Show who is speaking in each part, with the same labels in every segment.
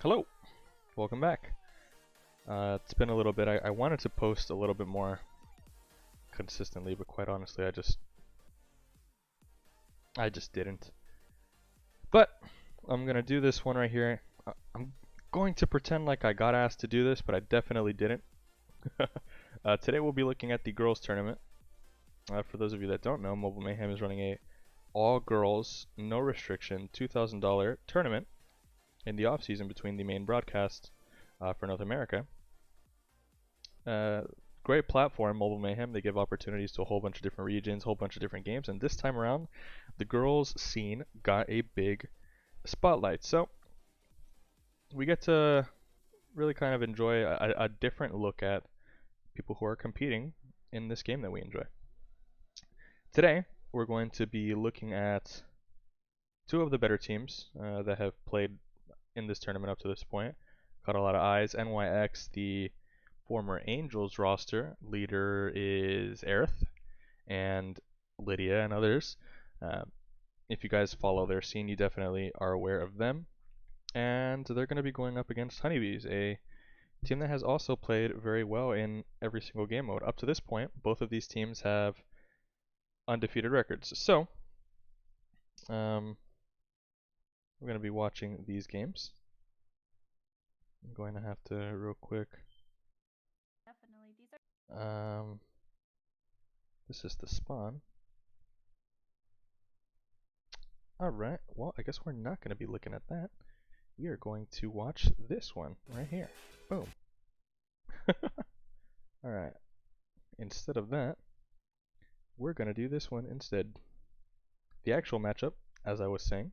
Speaker 1: Hello, welcome back. It's been a little bit. I wanted to post a little bit more consistently, but quite honestly, I just didn't. But I'm gonna do this one right here. I'm going to pretend like I got asked to do this, but I definitely didn't. Today we'll be looking at the girls tournament. For those of you that don't know, Mobile Mayhem is running a all-girls, no restriction, $2,000 tournament in the off-season between the main broadcast for North America. Great platform, Mobile Mayhem. They give opportunities to a whole bunch of different regions, whole bunch of different games, and this time around, the girls scene got a big spotlight. So we get to really kind of enjoy a different look at people who are competing in this game that we enjoy. Today, we're going to be looking at two of the better teams that have played in this tournament up to this point. Caught a lot of eyes. NYX, the former Angels roster leader, is Aerith and Lydia and others. If you guys follow their scene, you definitely are aware of them. And they're going to be going up against HoneyBees, a team that has also played very well in every single game mode. Up to this point, both of these teams have undefeated records. So, we're going to be watching these games. I'm going to have to real quick.
Speaker 2: Definitely, these are.
Speaker 1: This is the spawn. Alright, well, I guess we're not going to be looking at that. We are going to watch this one right here. Boom. Alright, instead of that, we're going to do this one instead. The actual matchup, as I was saying.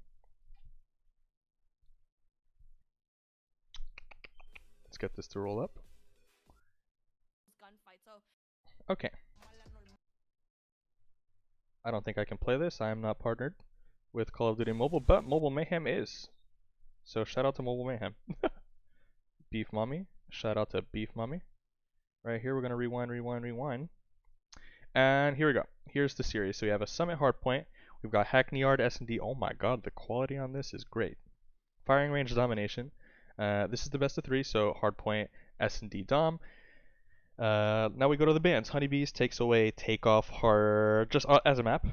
Speaker 1: Let's get this to roll up. Okay. I don't think I can play this. I am not partnered with Call of Duty Mobile, but Mobile Mayhem is. So shout out to Mobile Mayhem. Beef Mommy. Shout out to Beef Mommy. Right here, we're going to rewind. And here we go. Here's the series. So we have a Summit Hardpoint. We've got Hackney Yard, S&D. Oh my god, the quality on this is great. Firing Range Domination. This is the best of three, so Hardpoint, S&D Dom. Now we go to the bans. HoneyBees takes away Takeoff just as a map,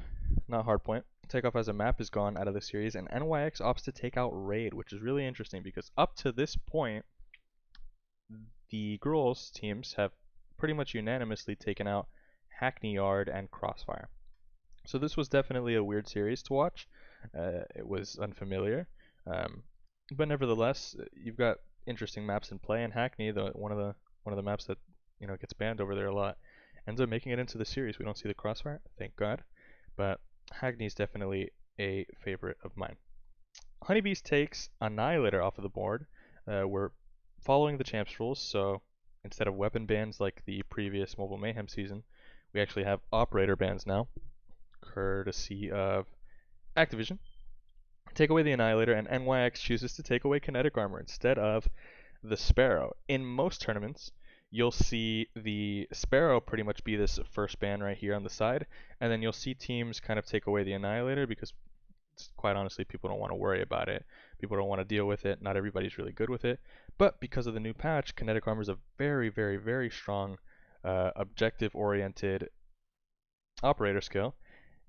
Speaker 1: not Hardpoint. Takeoff as a map is gone out of the series, and NYX opts to take out Raid, which is really interesting because up to this point, the girls teams have pretty much unanimously taken out Hackney Yard and Crossfire. So this was definitely a weird series to watch. It was unfamiliar, but nevertheless, you've got interesting maps in play. And Hackney, one of the maps that gets banned over there a lot, ends up making it into the series. We don't see the Crossfire, thank God, but Hackney is definitely a favorite of mine. HoneyBees takes Annihilator off of the board. We're following the champs rules, so instead of weapon bans like the previous Mobile Mayhem season, we actually have operator bans now, courtesy of Activision. Take away the Annihilator, and NYX chooses to take away Kinetic Armor instead of the Sparrow. In most tournaments, you'll see the Sparrow pretty much be this first ban right here on the side, and then you'll see teams kind of take away the Annihilator because, quite honestly, people don't want to worry about it. People don't want to deal with it. Not everybody's really good with it. But because of the new patch, Kinetic Armor is a very, very, very strong objective-oriented operator skill,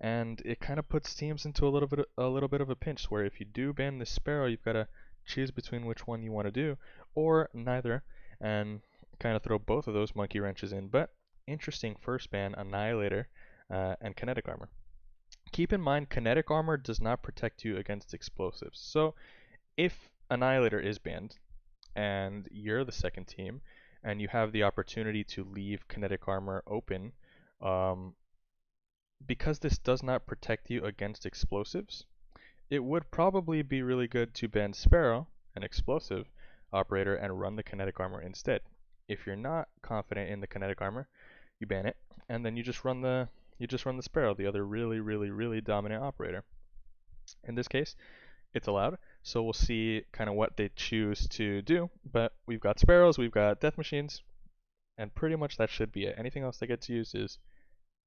Speaker 1: and it kind of puts teams into a little bit of a pinch where if you do ban the Sparrow, you've got to choose between which one you want to do, or neither, and kind of throw both of those monkey wrenches in. But interesting first ban, Annihilator and Kinetic Armor. Keep in mind, Kinetic Armor does not protect you against explosives. So if Annihilator is banned and you're the second team and you have the opportunity to leave Kinetic Armor open, because this does not protect you against explosives, it would probably be really good to ban Sparrow, an explosive operator, and run the Kinetic Armor instead. If you're not confident in the Kinetic Armor, you ban it, and then you just run the Sparrow, the other really, really, really dominant operator. In this case, it's allowed, so we'll see kind of what they choose to do. But we've got Sparrows, we've got Death Machines, and pretty much that should be it. Anything else that gets used is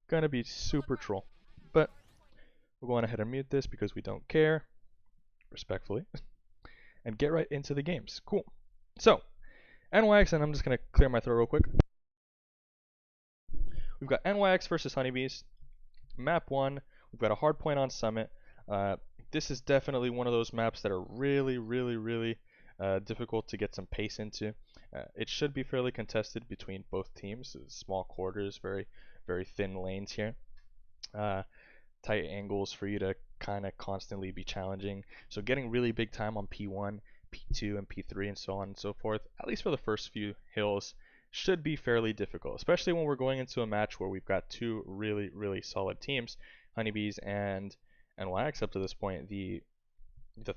Speaker 1: gonna be super troll. But we'll go on ahead and mute this because we don't care, respectfully. and get right into the games. Cool. So, NYX, and I'm just going to clear my throat real quick. We've got NYX versus HoneyBees. Map 1, we've got a hard point on Summit. This is definitely one of those maps that are really difficult to get some pace into. It should be fairly contested between both teams. Small quarters, very thin lanes here. Tight angles for you to kind of constantly be challenging. So getting really big time on P1, P2, and P3, and so on and so forth, at least for the first few hills, should be fairly difficult, especially when we're going into a match where we've got two really solid teams, HoneyBees and NYX. Up to this point, the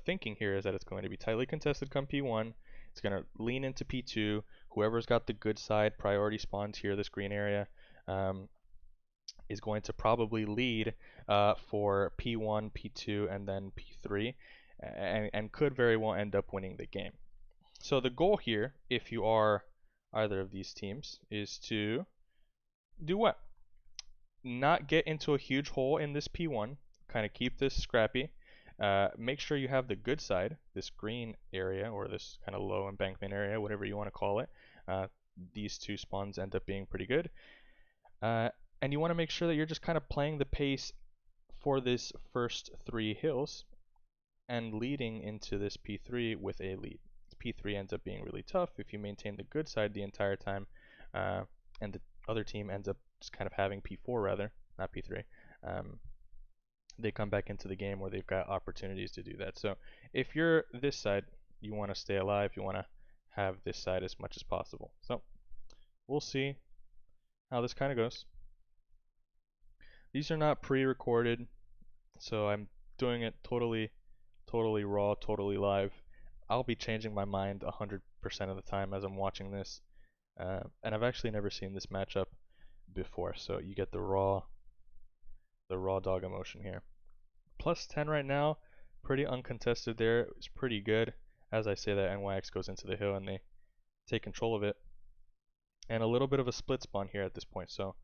Speaker 1: thinking here is that it's going to be tightly contested come P1. It's going to lean into P2. Whoever's got the good side priority spawns here, this green area, is going to probably lead for P1, P2, and then P3, and could very well end up winning the game. So the goal here, if you are either of these teams, is to do what? Not get into a huge hole in this P1, kind of keep this scrappy. Make sure you have the good side, this green area, or this kind of low embankment area, whatever you want to call it. These two spawns end up being pretty good. And you want to make sure that you're just kind of playing the pace for this first 3 hills and leading into this P3 with a lead. P3 ends up being really tough if you maintain the good side the entire time, and the other team ends up just kind of having P4 rather, not P3. They come back into the game where they've got opportunities to do that. So if you're this side, you want to stay alive, you want to have this side as much as possible. So we'll see how this kind of goes. These are not pre-recorded, so I'm doing it totally raw, totally live. I'll be changing my mind 100% of the time as I'm watching this, and I've actually never seen this matchup before, so you get the raw dog emotion here. Plus 10 right now, pretty uncontested there. It's pretty good. As I say that, NYX goes into the hill and they take control of it, and a little bit of a split spawn here at this point. So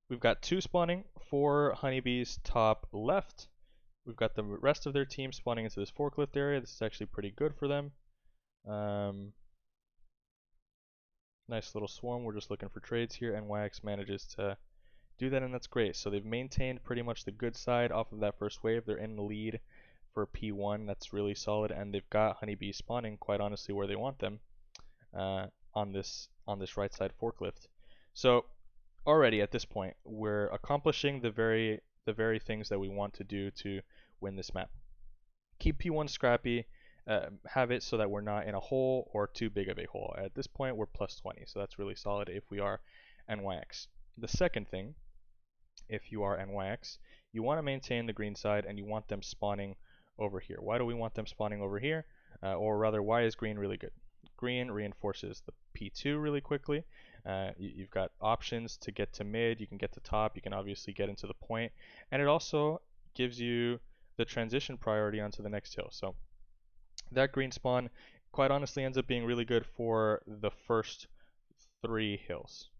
Speaker 1: we've got 2 spawning for HoneyBees top left. We've got the rest of their team spawning into this forklift area. This is actually pretty good for them. Nice little swarm. We're just looking for trades here. NYX manages to do that, and that's great. So they've maintained pretty much the good side off of that first wave. They're in the lead for P1. That's really solid, and they've got HoneyBees spawning quite honestly where they want them, on this right side forklift. So already at this point, we're accomplishing the very things that we want to do to win this map. Keep P1 scrappy, have it so that we're not in a hole or too big of a hole. At this point, we're plus 20, so that's really solid if we are NYX. The second thing, if you are NYX, you want to maintain the green side and you want them spawning over here. Why do we want them spawning over here? Or rather, why is green really good? Green reinforces the P2 really quickly. You've got options to get to mid, you can get to top, you can obviously get into the point, and it also gives you the transition priority onto the next hill. So that green spawn quite honestly ends up being really good for the first 3 hills.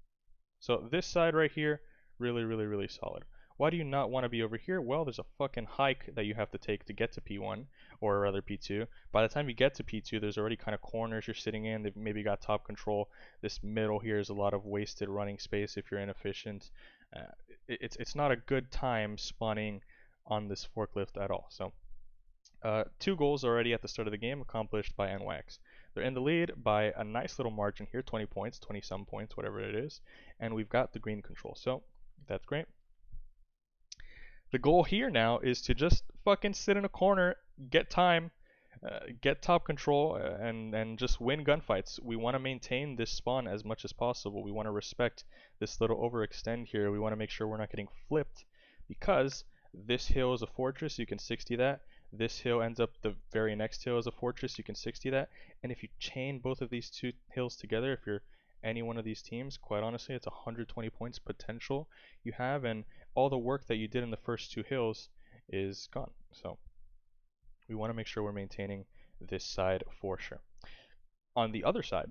Speaker 1: So this side right here, really solid. Why do you not want to be over here? Well, there's a fucking hike that you have to take to get to P1, or rather P2. By the time you get to P2, there's already kind of corners you're sitting in. They've maybe got top control. This middle here is a lot of wasted running space if you're inefficient. It's not a good time spawning on this forklift at all. So 2 goals already at the start of the game accomplished by NYX. They're in the lead by a nice little margin here, 20 points, 20 some points, whatever it is, and we've got the green control. So that's great. The goal here now is to just fucking sit in a corner, get time, get top control, and just win gunfights. We want to maintain this spawn as much as possible. We want to respect this little overextend here. We want to make sure we're not getting flipped, because this hill is a fortress, you can 60 that. This hill ends up, the very next hill is a fortress, you can 60 that. And if you chain both of these 2 hills together, if you're any one of these teams, quite honestly, it's 120 points potential you have, and all the work that you did in the first 2 hills is gone. So we want to make sure we're maintaining this side for sure. On the other side,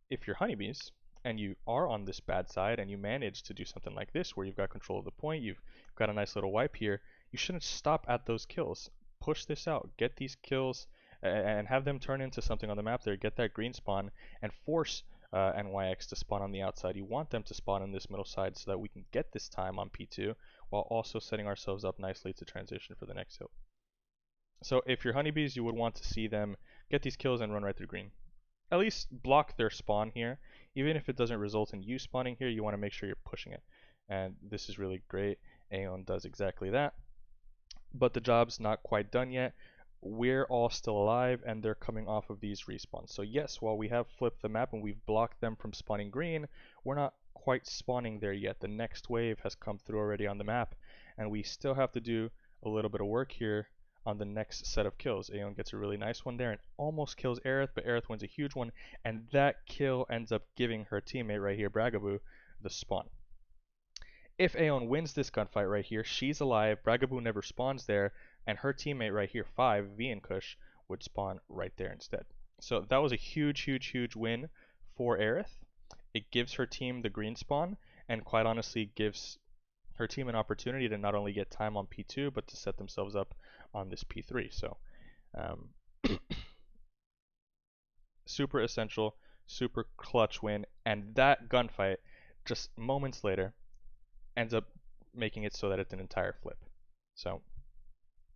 Speaker 1: if you're HoneyBees and you are on this bad side and you manage to do something like this where you've got control of the point, you've got a nice little wipe here, you shouldn't stop at those kills. Push this out, get these kills and have them turn into something on the map there, get that green spawn, and force NYX to spawn on the outside. You want them to spawn in this middle side so that we can get this time on P2 while also setting ourselves up nicely to transition for the next hill. So if you're honeybees, you would want to see them get these kills and run right through green. At least block their spawn here. Even if it doesn't result in you spawning here, you want to make sure you're pushing it. And this is really great. Aeon does exactly that. But the job's not quite done yet. We're all still alive, and they're coming off of these respawns. So yes, while we have flipped the map and we've blocked them from spawning green, we're not quite spawning there yet. The next wave has come through already on the map, and we still have to do a little bit of work here on the next set of kills. Aeon gets a really nice one there and almost kills Aerith, but Aerith wins a huge one, and that kill ends up giving her teammate right here, Bragaboo, the spawn. If Aeon wins this gunfight right here, she's alive, Bragaboo never spawns there, and her teammate right here, 5, V and Kush, would spawn right there instead. So that was a huge, huge, huge win for Aerith. It gives her team the green spawn, and quite honestly gives her team an opportunity to not only get time on P2, but to set themselves up on this P3. So super essential, super clutch win, and that gunfight, just moments later, ends up making it so that it's an entire flip. So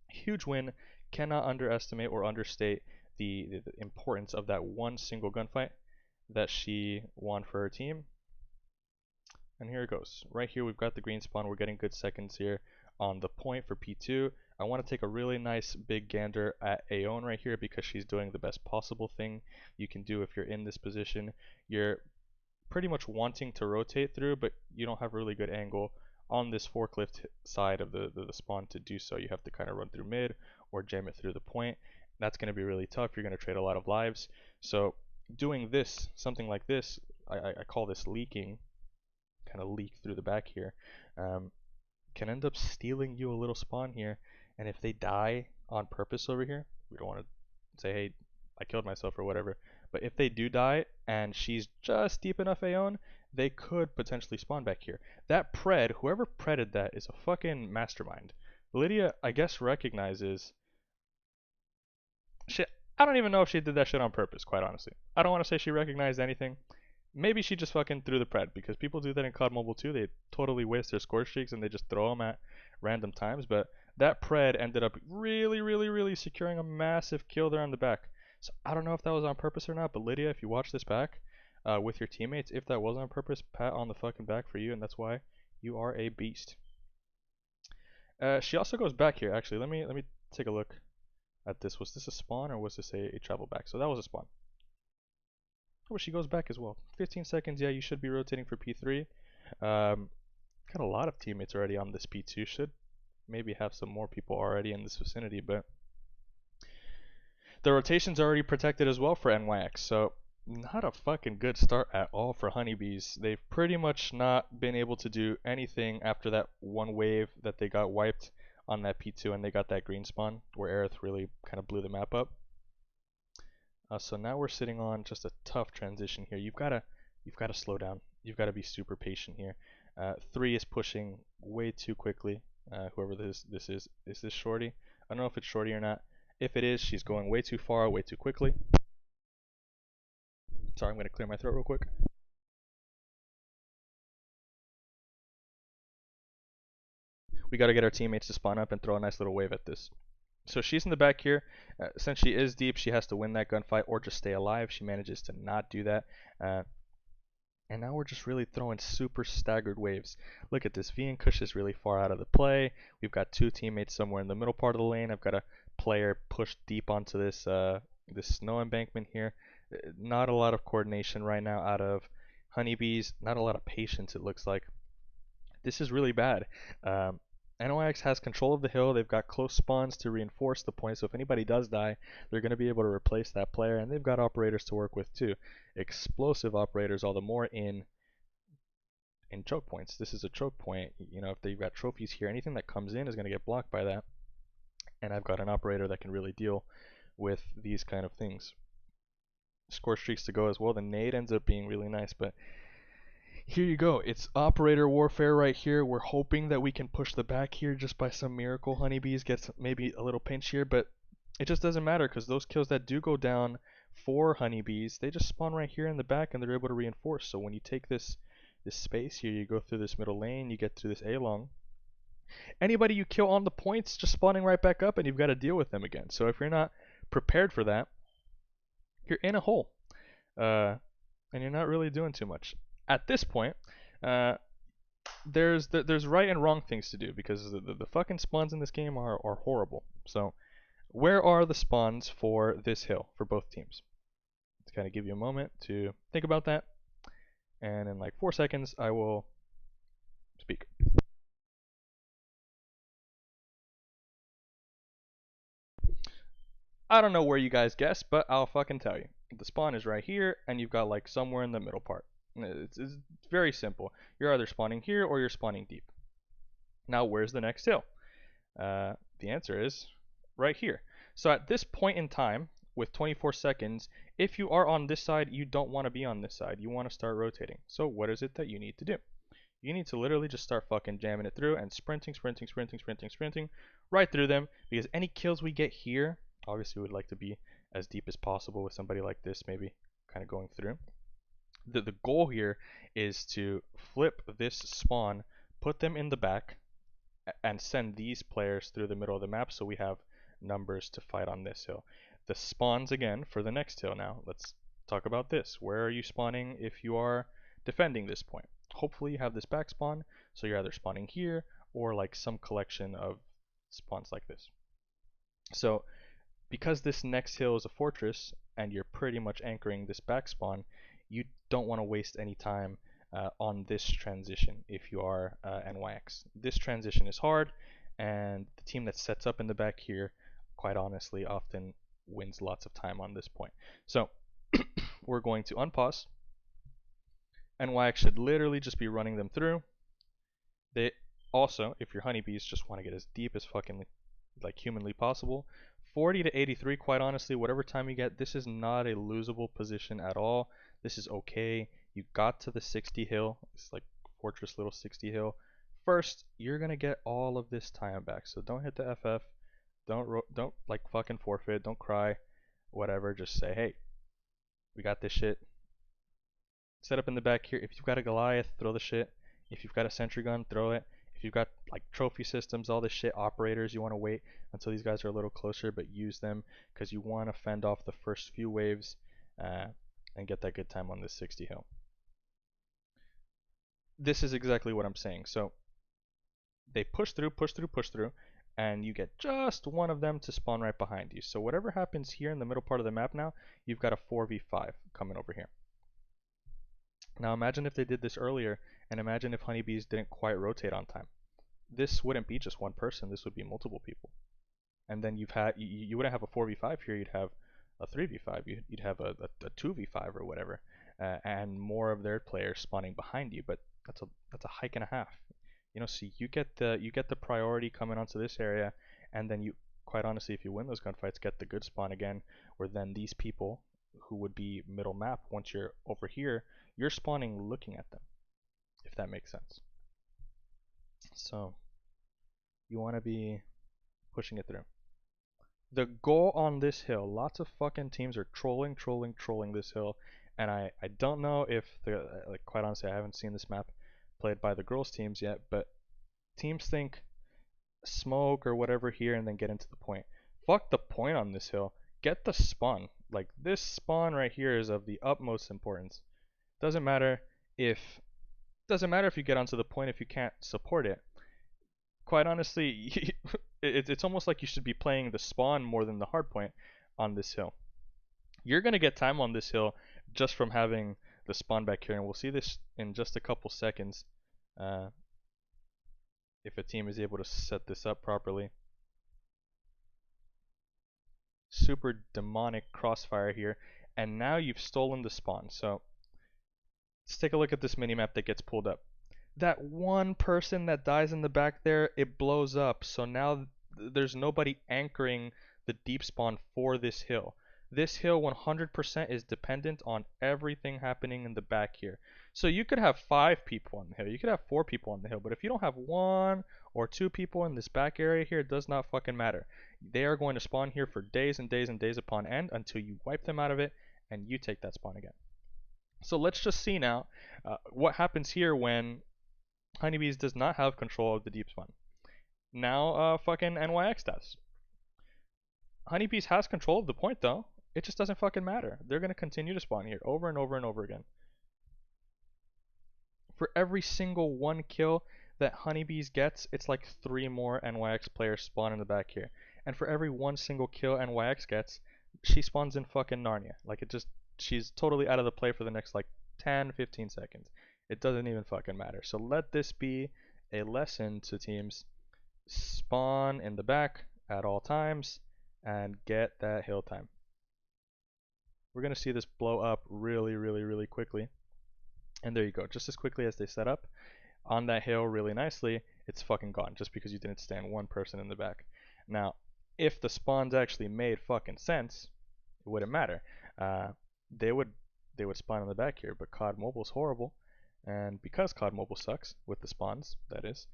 Speaker 1: huge win. Cannot underestimate or understate the importance of that one single gunfight that she won for her team. And here it goes. Right here we've got the green spawn. We're getting good seconds here on the point for P2. I want to take a really nice big gander at Aeon right here because she's doing the best possible thing you can do if you're in this position. You're pretty much wanting to rotate through, but you don't have a really good angle on this forklift side of the spawn to do so. You have to kind of run through mid or jam it through the point. That's going to be really tough. You're going to trade a lot of lives. So doing this, something like this, I call this leaking, kind of leak through the back here, can end up stealing you a little spawn here. And if they die on purpose over here, we don't want to say, hey, I killed myself or whatever. But if they do die and she's just deep enough Aeon, they could potentially spawn back here. That pred, whoever predded that is a fucking mastermind. Lydia, I guess, recognizes shit. I don't even know if she did that shit on purpose, quite honestly. I don't want to say she recognized anything. Maybe she just fucking threw the pred, because people do that in COD Mobile too. They totally waste their score streaks and they just throw them at random times. But that pred ended up really securing a massive kill there on the back. So I don't know if that was on purpose or not, but Lydia, if you watch this back with your teammates, if that was on purpose, pat on the fucking back for you, and that's why you are a beast. She also goes back here. Actually, let me take a look at this. Was this a spawn or was this a travel back? So that was a spawn. Oh, she goes back as well. 15 seconds. Yeah, you should be rotating for P3. Got a lot of teammates already on this P2. Should maybe have some more people already in this vicinity, but the rotation's already protected as well for NYX. So not a fucking good start at all for honeybees. They've pretty much not been able to do anything after that one wave that they got wiped on that P2 and they got that green spawn where Aerith really kind of blew the map up. So now we're sitting on just a tough transition here. You've got to slow down. You've got to be super patient here. 3 is pushing way too quickly. Whoever this is this Shorty? I don't know if it's Shorty or not. If it is, she's going way too far, way too quickly. Sorry, I'm going to clear my throat real quick. We got to get our teammates to spawn up and throw a nice little wave at this. So she's in the back here. Since she is deep, she has to win that gunfight or just stay alive. She manages to not do that. And now we're just really throwing super staggered waves. Look at this. V and Kush is really far out of the play. We've got 2 teammates somewhere in the middle part of the lane. I've got a player pushed deep onto this this snow embankment here. Not a lot of coordination right now out of honeybees. Not a lot of patience, it looks like. This is really bad. NYX has control of the hill. They've got close spawns to reinforce the point, so if anybody does die, they're going to be able to replace that player, and they've got operators to work with too. Explosive operators, all the more in choke points. This is a choke point. You know, if they've got trophies here, anything that comes in is going to get blocked by that. And I've got an operator that can really deal with these kind of things. Score streaks to go as well. The nade ends up being really nice, but here you go. It's operator warfare right here. We're hoping that we can push the back here just by some miracle. Honeybees gets maybe a little pinch here, but it just doesn't matter because those kills that do go down for honeybees, they just spawn right here in the back and they're able to reinforce. So when you take this space here, you go through this middle lane, you get through this A-long. Anybody you kill on the points just spawning right back up and you've got to deal with them again. So if you're not prepared for that, you're in a hole. And you're not really doing too much. At this point, there's right and wrong things to do because the fucking spawns in this game are horrible. So where are the spawns for this hill for both teams? To kind of give you a moment to think about that. And in like 4 seconds, I will speak. I don't know where you guys guess, but I'll fucking tell you. The spawn is right here, and you've got like somewhere in the middle part. It's very simple. You're either spawning here or you're spawning deep. Now, where's the next hill? The answer is right here. So at this point in time, with 24 seconds, if you are on this side, you don't want to be on this side. You want to start rotating. So what is it that you need to do? You need to literally just start fucking jamming it through and sprinting right through them, because any kills we get here, obviously we would like to be as deep as possible with somebody like this, maybe kind of going through. The goal here is to flip this spawn, put them in the back, and send these players through the middle of the map so we have numbers to fight on this hill. The spawns again for the next hill now. Let's talk about this. Where are you spawning if you are defending this point? Hopefully you have this back spawn, so you're either spawning here or like some collection of spawns like this. So because this next hill is a fortress and you're pretty much anchoring this back spawn, you don't want to waste any time on this transition if you are NYX. This transition is hard, and the team that sets up in the back here, quite honestly, often wins lots of time on this point. So we're going to unpause. NYX should literally just be running them through. They also, if you're honeybees, just want to get as deep as fucking like humanly possible. 40 to 83, quite honestly, whatever time you get, this is not a losable position at all. This is okay. You got to the 60 hill. It's like fortress little 60 hill. First, you're gonna get all of this time back. So don't hit the FF. Don't like fucking forfeit. Don't cry. Whatever. Just say, hey, we got this shit. Set up in the back here. If you've got a Goliath, throw the shit. If you've got a sentry gun, throw it. If you've got like trophy systems, all this shit, operators, you want to wait until these guys are a little closer, but use them because you want to fend off the first few waves and get that good time on this 60 hill. This is exactly what I'm saying. So they push through, and you get just one of them to spawn right behind you. So whatever happens here in the middle part of the map now, you've got a 4v5 coming over here. Now imagine if they did this earlier, and imagine if honeybees didn't quite rotate on time. This wouldn't be just one person, this would be multiple people. And then you wouldn't have a 4v5 here, you'd have a 3v5, you'd have a 2v5 or whatever, and more of their players spawning behind you, but that's a hike and a half. You know, so you get the priority coming onto this area, and then you, quite honestly, if you win those gunfights, get the good spawn again, where then these people who would be middle map, once you're over here, you're spawning looking at them, if that makes sense. So you want to be pushing it through. The goal on this hill, lots of fucking teams are trolling this hill, and I don't know if they're, like, quite honestly, I haven't seen this map played by the girls teams yet, but teams think smoke or whatever here and then get into the point. Fuck the point on this hill. Get the spawn. Like, this spawn right here is of the utmost importance. Doesn't matter if you get onto the point if you can't support it. Quite honestly, it's almost like you should be playing the spawn more than the hard point on this hill. You're gonna get time on this hill just from having the spawn back here, and we'll see this in just a couple seconds if a team is able to set this up properly. Super demonic crossfire here, and now you've stolen the spawn. So let's take a look at this minimap that gets pulled up. That one person that dies in the back there, it blows up. So now there's nobody anchoring the deep spawn for this hill. This hill 100% is dependent on everything happening in the back here. So you could have 5 people on the hill, you could have 4 people on the hill, but if you don't have 1 or 2 people in this back area here, it does not fucking matter. They are going to spawn here for days and days and days upon end until you wipe them out of it and you take that spawn again. So let's just see now what happens here when HoneyBees does not have control of the deep spawn. Now fucking NYX does. HoneyBees has control of the point though. It just doesn't fucking matter. They're going to continue to spawn here over and over and over again. For every single 1 kill that HoneyBees gets, it's like 3 more NYX players spawn in the back here. And for every 1 single kill NYX gets, she spawns in fucking Narnia. Like it just, she's totally out of the play for the next like 10, 15 seconds. It doesn't even fucking matter. So let this be a lesson to teams. Spawn in the back at all times and get that hill time. We're going to see this blow up really, really, really quickly. And there you go. Just as quickly as they set up on that hill really nicely, it's fucking gone just because you didn't stand 1 person in the back. Now, if the spawns actually made fucking sense, it wouldn't matter. They would spawn in the back here, but COD Mobile's horrible. And because COD Mobile sucks with the spawns, that is,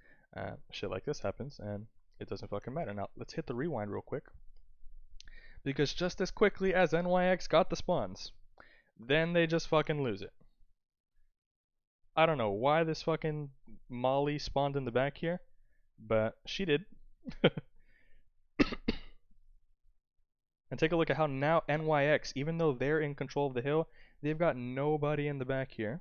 Speaker 1: shit like this happens and it doesn't fucking matter. Now, let's hit the rewind real quick. Because just as quickly as NYX got the spawns, then they just fucking lose it. I don't know why this fucking Molly spawned in the back here, but she did. And take a look at how now NYX, even though they're in control of the hill, they've got nobody in the back here.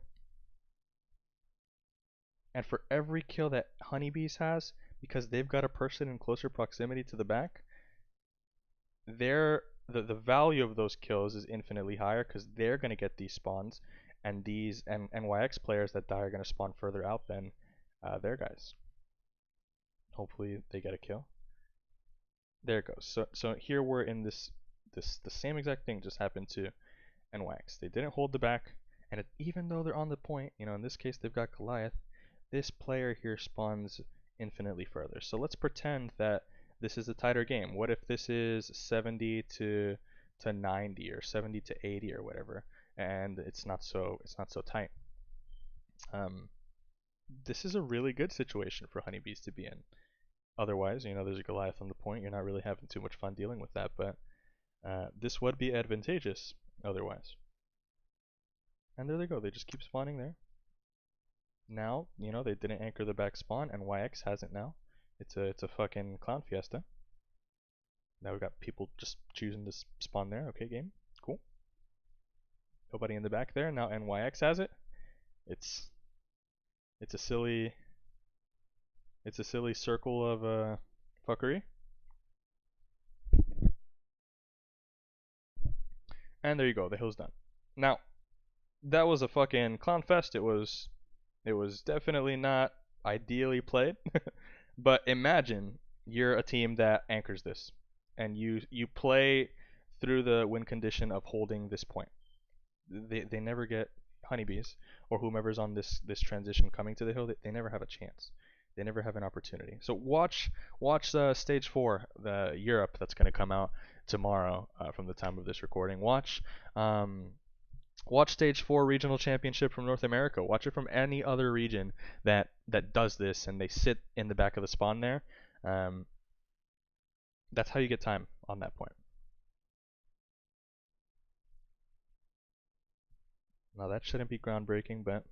Speaker 1: And for every kill that HoneyBees has, because they've got a person in closer proximity to the back, the value of those kills is infinitely higher because they're going to get these spawns, and these NYX players that die are going to spawn further out than their guys. Hopefully they get a kill. There it goes. So here we're in the same exact thing just happened to NYX. They didn't hold the back, and even though they're on the point, you know, in this case they've got Goliath, this player here spawns infinitely further. So let's pretend that this is a tighter game. What if this is 70 to 90 or 70 to 80 or whatever, and it's not so tight. This is a really good situation for HoneyBees to be in. Otherwise, you know, there's a Goliath on the point. You're not really having too much fun dealing with that, but this would be advantageous otherwise. And there they go. They just keep spawning there. Now, you know, they didn't anchor the back spawn, and YX hasn't now. It's a fucking clown fiesta. Now we got people just choosing to spawn there. Okay, game. Cool. Nobody in the back there. Now NYX has it. It's a silly circle of fuckery. And there you go, the hill's done. Now, that was a fucking clown fest. It was definitely not ideally played. But imagine you're a team that anchors this and you play through the win condition of holding this point. They never get HoneyBees or whomever's on this transition coming to the hill. They never have a chance. They never have an opportunity. So watch stage 4, the Europe, that's going to come out tomorrow from the time of this recording. Watch stage 4 regional championship from North America. Watch it from any other region that does this and they sit in the back of the spawn there. That's how you get time on that point. Now that shouldn't be groundbreaking, but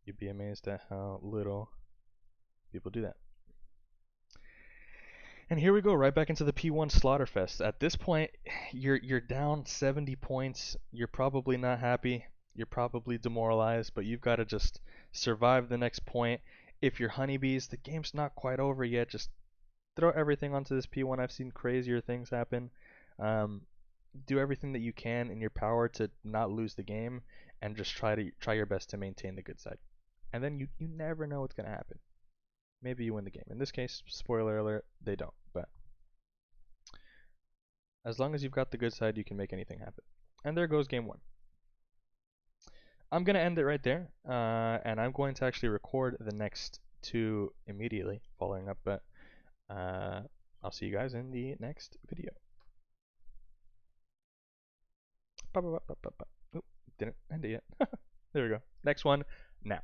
Speaker 1: you'd be amazed at how little people do that. And here we go, right back into the P1 Slaughterfest. At this point, you're down 70 points. You're probably not happy. You're probably demoralized, but you've got to just survive the next point. If you're HoneyBees, the game's not quite over yet. Just throw everything onto this P1. I've seen crazier things happen. Do everything that you can in your power to not lose the game, and just try your best to maintain the good side. And then you never know what's gonna happen. Maybe you win the game. In this case, spoiler alert, they don't. But as long as you've got the good side, you can make anything happen. And there goes game 1. I'm gonna end it right there, and I'm going to actually record the next 2 immediately following up. But I'll see you guys in the next video. Oop, didn't end it yet. There we go. Next one now.